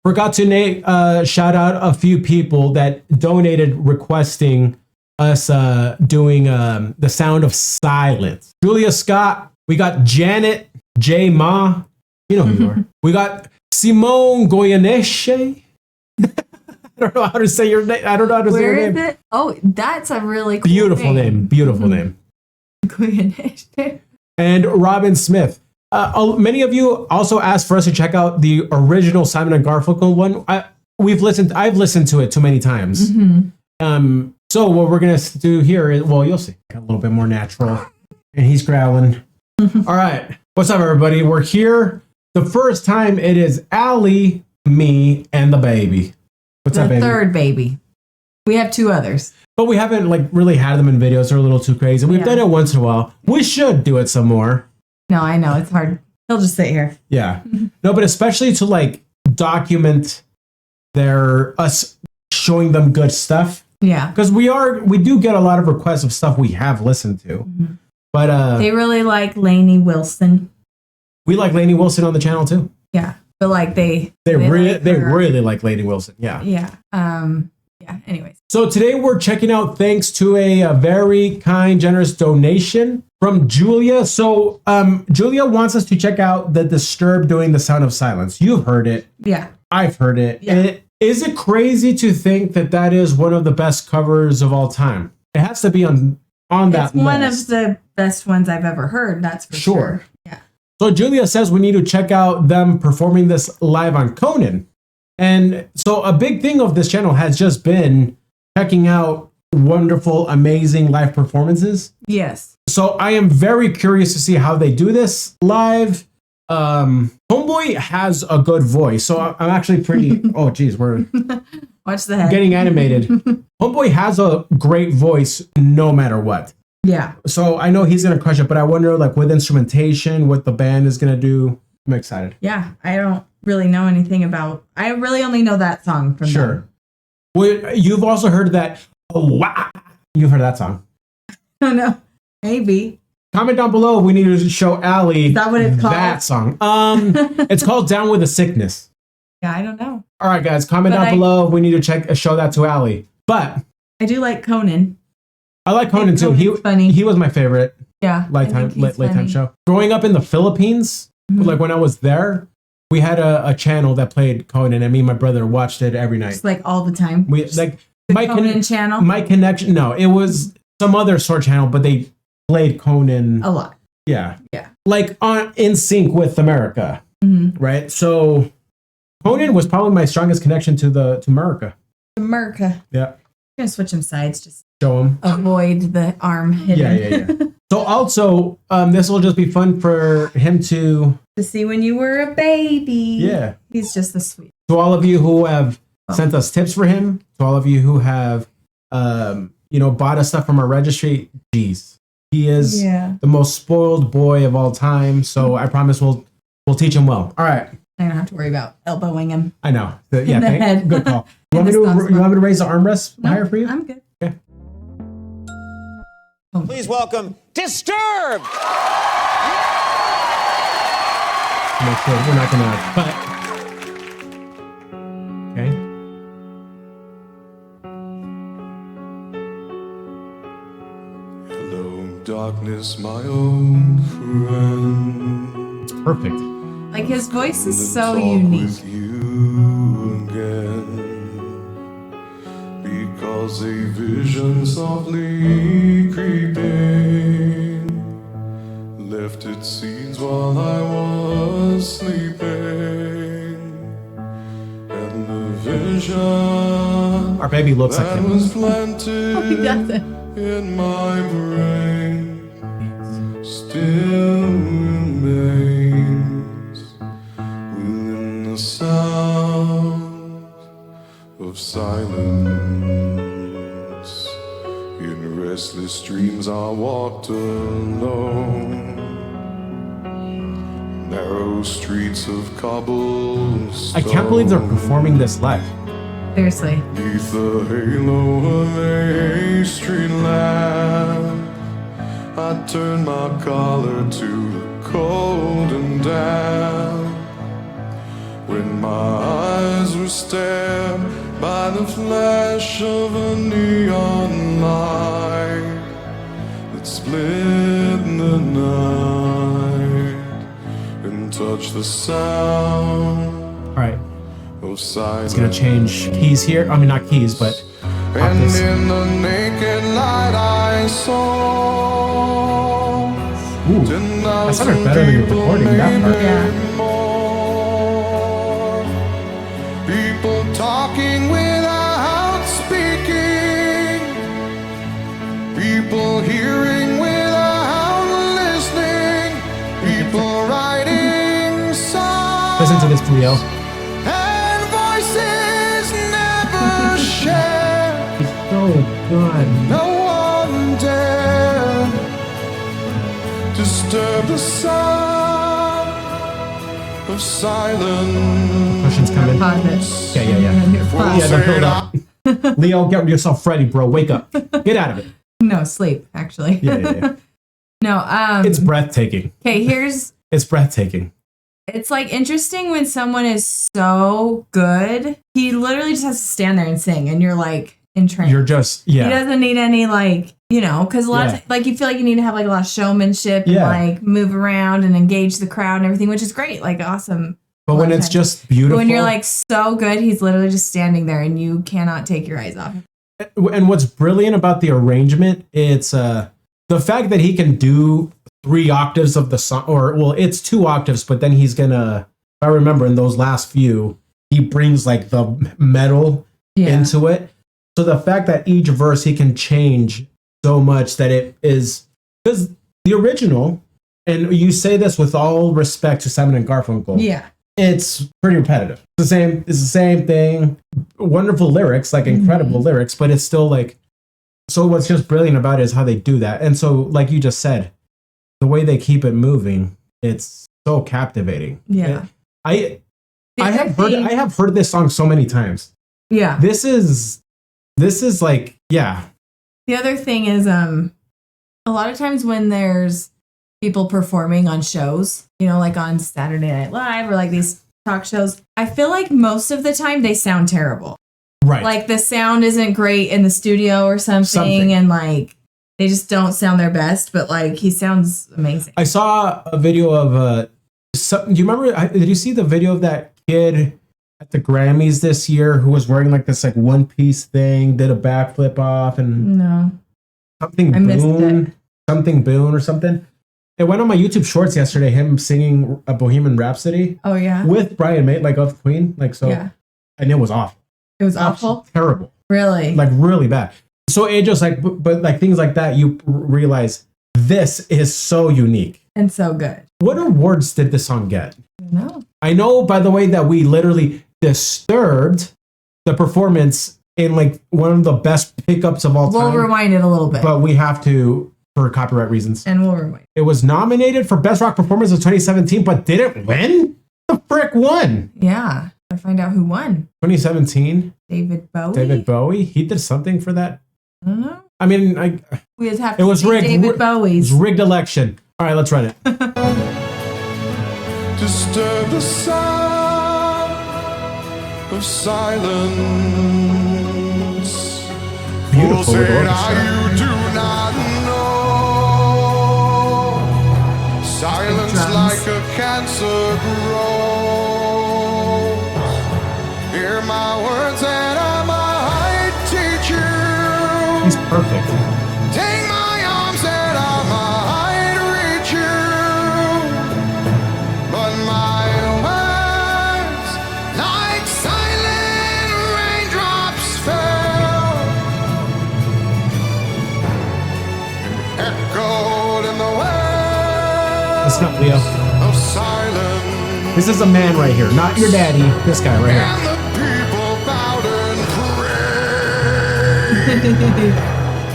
Forgot to shout out a few people that donated requesting us doing the sound of silence. Julia Scott. We got Janet J. Ma. You know who you are. We got Simone Goyeneshe. I don't know how to say your name. I don't know how to say your name. Where is it? Oh, that's a really cool beautiful name. Beautiful name. Goyeneshe. And Robin Smith. Many of you also asked for us to check out the original Simon and Garfunkel one. I've listened to it too many times. So what we're gonna do here is, well, you'll see, a little bit more natural. And he's growling. All right, what's up, everybody? We're here. The first time it is Allie, me, and the baby. What's up, baby? The third baby. We have two others, but we haven't like really had them in videos. They're a little too crazy. We've done it once in a while. We should do it some more. No, I know it's hard. He'll just sit here. Yeah. No, but especially to like document us showing them good stuff. Yeah. Because we do get a lot of requests of stuff we have listened to. But they really like Lainey Wilson. We like Lainey Wilson on the channel too. Yeah. But like they really like Lainey Wilson. Yeah. Yeah. Yeah. Anyways. So today we're checking out thanks to a very kind, generous donation from Julia. So Julia wants us to check out the Disturbed doing the sound of silence. You've heard it. Yeah. I've heard it. Yeah. Is it crazy to think that is one of the best covers of all time? It has to be on that list. It's one of the best ones I've ever heard. That's for sure. Yeah. So Julia says we need to check out them performing this live on Conan. And so a big thing of this channel has just been checking out wonderful, amazing live performances. Yes. So I am very curious to see how they do this live. Homeboy has a good voice, so I'm actually pretty. Oh, geez, we're watch the head getting animated. Homeboy has a great voice, no matter what. Yeah. So I know he's gonna crush it, but I wonder, like, with instrumentation, what the band is gonna do. I'm excited. Yeah, I don't really know anything about. I really only know that song from them. Well, you've also heard that. Oh, wow. You've heard that song. I don't know. Maybe. Comment down below if we need to show Allie is that what it's called? That song. It's called Down with the Sickness. Yeah, I don't know. All right, guys, comment down below if we need to show that to Allie. But I do like Conan. I like Conan too. He was my favorite. Yeah. Late-time show. Growing up in the Philippines, like when I was there, we had a channel that played Conan, and me and my brother watched it every night. Just like all the time. We like the Conan channel. My connection. No, it was some other sort of channel, but they played Conan a lot. Yeah. Like in sync with America, right? So Conan was probably my strongest connection to America. America. Yeah. I'm gonna switch him sides. Just show him. Avoid the arm hidden. Yeah. So also, this will just be fun for him to see when you were a baby. Yeah. He's just the sweet. To all of you who have sent us tips for him, to all of you who have, bought us stuff from our registry, geez. He is the most spoiled boy of all time. So I promise we'll teach him well. All right. I don't have to worry about elbowing him. I know. Head. Good call. You want me to raise the armrest higher for you? I'm good. Okay. Please welcome Disturbed. Make sure we're not gonna cut. Okay. Hello, darkness, my old friend. It's perfect. Like his voice is so unique. With you again, because a vision softly creeping left its seeds while I was sleeping, and the vision our baby looks like him. Was planted he doesn't. In my brain still remains within the sound of silence. In restless dreams I walked alone, narrow streets of cobblestone. I can't believe they're performing this live. Seriously. Beneath the halo of a street lamp, I turned my collar to the cold and damp. When my eyes stared by the flash of a neon light that split the night and touched the sound. All right. It's gonna change keys here. I mean, not keys, but and octaves. in the naked light I saw. Ooh, that sounded better than the recording. That part. Yeah. People talking without speaking. People hearing without listening. People writing songs. Listen to this, Cleo. So good. No one dare disturb the sound of silence. Questions coming. Pause it. Yeah. Pause. Yeah, they're filled up. Leo, get yourself ready, bro. Wake up. Get out of it. No, sleep, actually. Yeah. No, It's breathtaking. okay, here's It's breathtaking. it's like interesting when someone is so good. He literally just has to stand there and sing and you're like entranced. You're just, He yeah. doesn't need any because a lot of like you feel like you need to have like a lot of showmanship and like move around and engage the crowd and everything, which is great, like awesome. But when it's just beautiful. When you're like so good, he's literally just standing there and you cannot take your eyes off. And what's brilliant about the arrangement, it's the fact that he can do 3 octaves of the song, it's 2 octaves, but then he's gonna, if I remember in those last few, he brings like the metal into it. So the fact that each verse he can change so much that it is, because the original, and you say this with all respect to Simon and Garfunkel, it's pretty repetitive. It's the same thing. Wonderful lyrics, like incredible lyrics, but it's still like, so what's just brilliant about it is how they do that. And so, like you just said, the way they keep it moving, it's so captivating. Yeah. I have heard this song so many times. Yeah. This is like, yeah. The other thing is, a lot of times when there's people performing on shows, like on Saturday Night Live or like these talk shows, I feel like most of the time they sound terrible. Right. Like the sound isn't great in the studio or something. And like they just don't sound their best, but like he sounds amazing. I saw a video of do you remember? Did you see the video of that kid at the Grammys this year who was wearing like this like one-piece thing, did a backflip off and something Boone or something. It went on my YouTube Shorts yesterday. Him singing a Bohemian Rhapsody. Oh yeah, with Brian May, like of Queen, like so. Yeah. And it was awful. It was awful. Terrible. Really? Like really bad. So it just like, but like things like that, you realize this is so unique and so good. What awards did this song get? No. I know, by the way, that we literally disturbed the performance in like one of the best pickups of all time. We'll rewind it a little bit, but we have to for copyright reasons. And we'll rewind. It was nominated for Best Rock Performance of 2017, but didn't win. The frick won? Yeah. I find out who won. 2017. David Bowie. David Bowie. He did something for that. I don't know. I mean, we just have it was rigged. David Bowie's. It was rigged election. All right, let's run it. Disturb the sound of silence. Beautiful with orchestra. You do not know. Silence like a cancer grows. Hear my words and I might teach you. He's perfect. Take my arms and I might reach you. But my words, like silent raindrops, fell and echoed in the way. Let's not, Leo. Of silence. This is a man right here, not your daddy. This guy right here. And the people bowed and prayed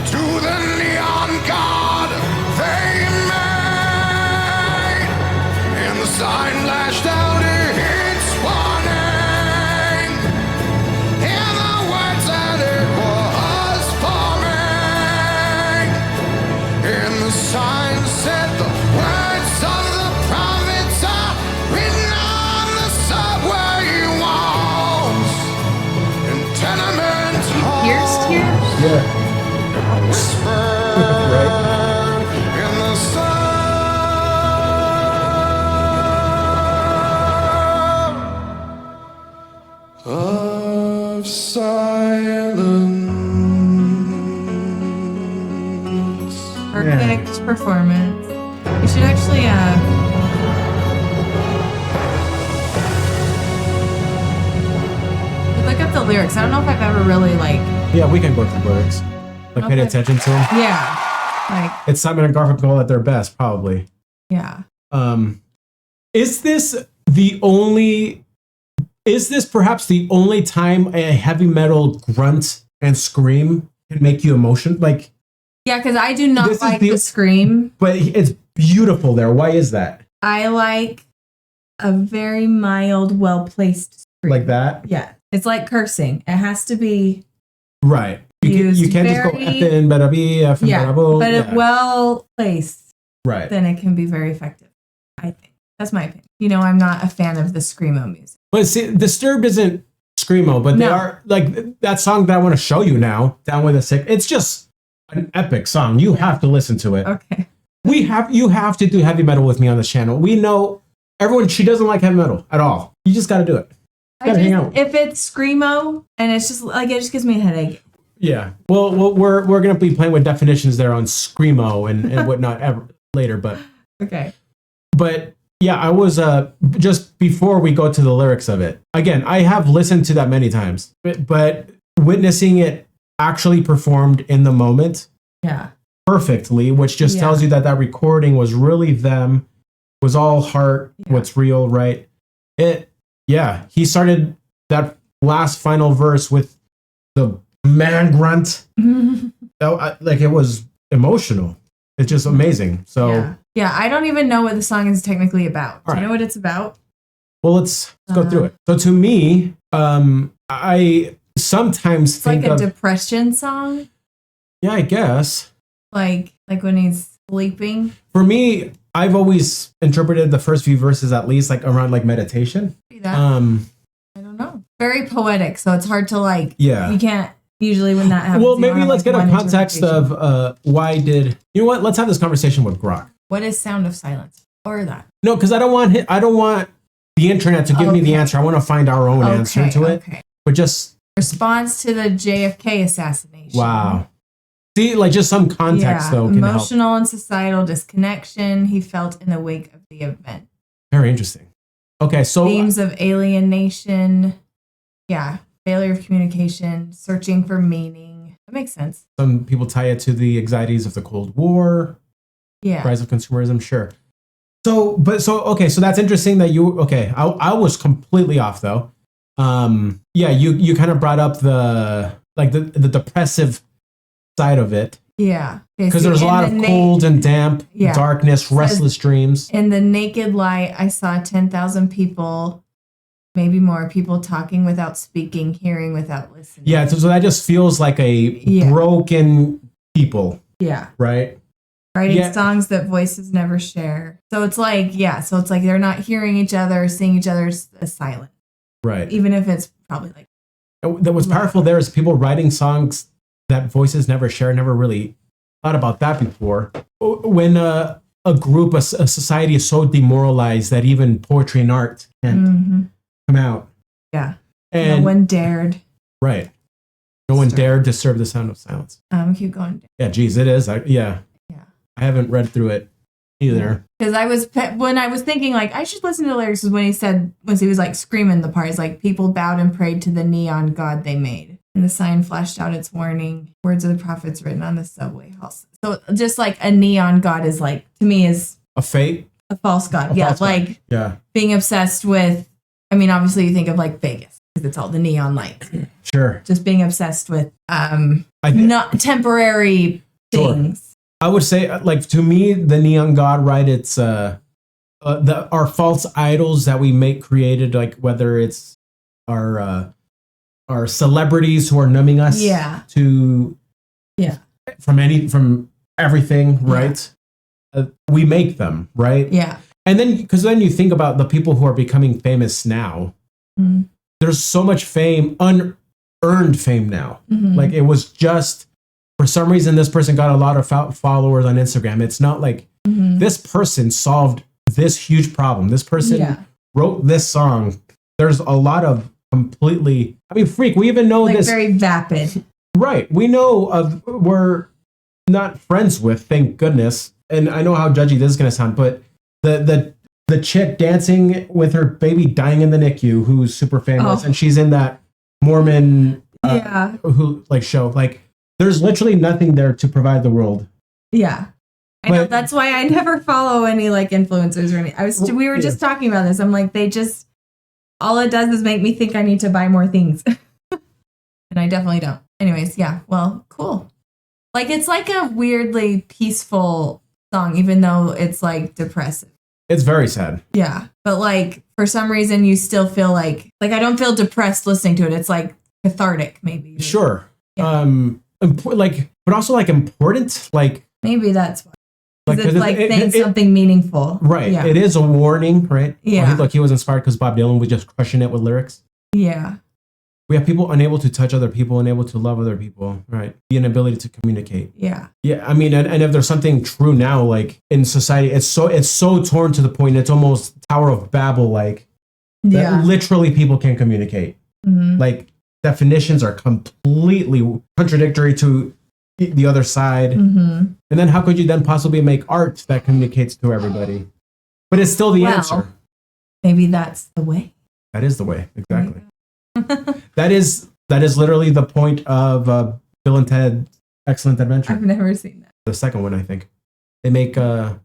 to the neon god they made. And the sign lashed out its warning. And the words that it was forming. And the sign said the words of the prophets are written on the subway walls. And I whisper Right. in the sound of silence. Perfect performance. You should actually look up the lyrics. I don't know if I've ever really like. Yeah, we can go through lyrics. Like paid Okay. attention to them. Yeah. Like. It's Simon and Garfunkel at their best, probably. Yeah. Is this perhaps the only time a heavy metal grunt and scream can make you emotional? Like, Yeah, because I do not This is like the- the scream. but it's beautiful there. Why is that? I like a very mild, well-placed scream. Like that? Yeah. It's like cursing. It has to be Right. You used can't just go very- effing, better be, effing, yeah, better but yeah. if well-placed, Right. then it can be very effective. I think. That's my opinion. You know, I'm not a fan of the screamo music. But see, Disturbed isn't screamo, but they No. are like that song that I want to show you now, Down with the Sick. It's just an epic song. You have to listen to it. Okay. You have to do heavy metal with me on this channel. We know everyone, she doesn't like heavy metal at all. You just got to do it. Gotta hang out. If it's screamo and it's just like it just gives me a headache. Yeah. Well, we're going to be playing with definitions there on screamo and whatnot later, but yeah, I was just before we go to the lyrics of it. Again, I have listened to that many times, but witnessing it actually performed in the moment Yeah. perfectly, which just Yeah. tells you that recording was really them, was all heart, Yeah. what's real, right? He started that last final verse with the man grunt. Like it was emotional. It's just amazing. So, yeah, I don't even know what the song is technically about. Do you know what it's about? well, let's go through it. So to me, I sometimes It's think like a of, depression song. yeah, I guess. Like when he's sleeping. For me, I've always interpreted the first few verses at least like around like meditation. Maybe that. Uh, I don't know. Very poetic, so it's hard to like. Yeah. You can't usually when that happens. Well, you maybe don't have, let's like, get a one context interpretation. of why did you know what? Let's have this conversation with Grok. What is Sound of Silence or that? No, because I don't want the internet to give me the Okay. answer. I want to find our own answer to it. Okay. But just Response to the JFK assassination. wow. See, like just some context though can help. Emotional and societal disconnection he felt in the wake of the event. Very interesting. Okay, so Themes of alienation. Yeah. Failure of communication. Searching for meaning. That makes sense. some people tie it to the anxieties of the Cold War, Yeah. rise of consumerism. Sure. So that's interesting that you. Okay, I was completely off though. Yeah, you kind of brought up the depressive side of it. Yeah. Because there's a lot of cold and damp, Yeah. darkness, restless dreams. In the naked light, I saw 10,000 people, maybe more people talking without speaking, hearing without listening. Yeah, so that just feels like a broken people, Yeah. right? Writing songs that voices never share. So it's like, they're not hearing each other, seeing each other as silent. Right. Even if it's probably like. That was powerful there is people writing songs that voices never share. Never really thought about that before. When a group, a society is so demoralized that even poetry and art can't come out. Yeah. And no one dared. right. No one dared disturb the sound of silence. Keep going. Yeah, geez, it is. Yeah. I haven't read through it either. Because when I was thinking like I should listen to the lyrics was when he was like screaming the part. It's like people bowed and prayed to the neon god they made. And the sign flashed out its warning. Words of the prophets written on the subway halls. So just like a neon god is like, to me, is A fate? a false god. A false god. Yeah. Being obsessed with, I mean, obviously you think of like Vegas because it's all the neon lights. Sure. Just being obsessed with not temporary things. I would say, like, to me, the neon god, right? It's our false idols that we created, like whether it's our celebrities who are numbing us to from everything, right? We make them, right? Yeah. And then because then you think about the people who are becoming famous now. There's so much fame, unearned fame now. Like it was just for some reason this person got a lot of followers on Instagram. It's not like this person solved this huge problem. This person wrote this song. There's a lot of completely, I mean, freak, we even know like this. Very vapid. Right. We know we're not friends with, thank goodness. And I know how judgy this is going to sound, but the chick dancing with her baby dying in the NICU, who's super famous, and she's in that Mormon who like show. Like, there's literally nothing there to provide the world. Yeah. I know, that's why I never follow any like influencers or anything. We were just talking about this. I'm like, they just, all it does is make me think I need to buy more things. And I definitely don't. Anyways, yeah. Well, cool. Like, it's like a weirdly peaceful song, even though it's like depressive. It's very sad. Yeah. But like, for some reason, you still feel like I don't feel depressed listening to it. It's like cathartic, maybe. Sure. Yeah. Like, but also like important. Like, maybe that's why. Like, it's like saying something meaningful. Right. Yeah. It is a warning, right? Yeah. Look, he was inspired because Bob Dylan was just crushing it with lyrics. Yeah. We have people unable to touch other people, unable to love other people, right? The inability to communicate. Yeah. Yeah. I mean, and if there's something true now, like in society, it's so torn to the point it's almost Tower of Babel, like that literally people can't communicate. Mm-hmm. Like definitions are completely contradictory to the other side. Mm-hmm. And then how could you then possibly make art that communicates to everybody? But it's still the answer. Maybe that's the way. That is the way. Exactly. that is literally the point of Bill and Ted's Excellent Adventure. I've never seen that. The second one, I think. They make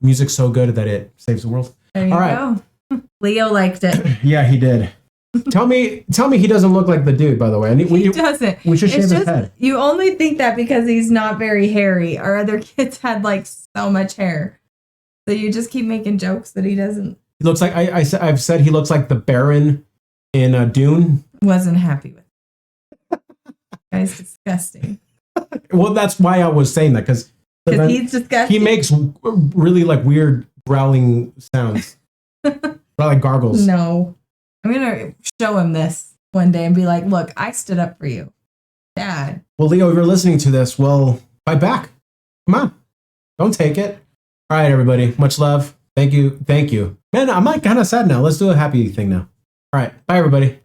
music so good that it saves the world. There you go. Leo liked it. Yeah, he did. Tell me he doesn't look like the dude, by the way. He doesn't. We should shave his head. You only think that because he's not very hairy. Our other kids had like so much hair. So you just keep making jokes that he doesn't. He looks like, I've said he looks like the Baron in Dune. Wasn't happy with it. Guy's disgusting. Well, that's why I was saying that, because he's disgusting. He makes really like weird growling sounds. Like gargles. No. I'm going to show him this one day and be like, look, I stood up for you, Dad. Well, Leo, if you're listening to this, well, fight back. Come on. Don't take it. All right, everybody. Much love. Thank you. Man, I'm like kind of sad now. Let's do a happy thing now. All right. Bye, everybody.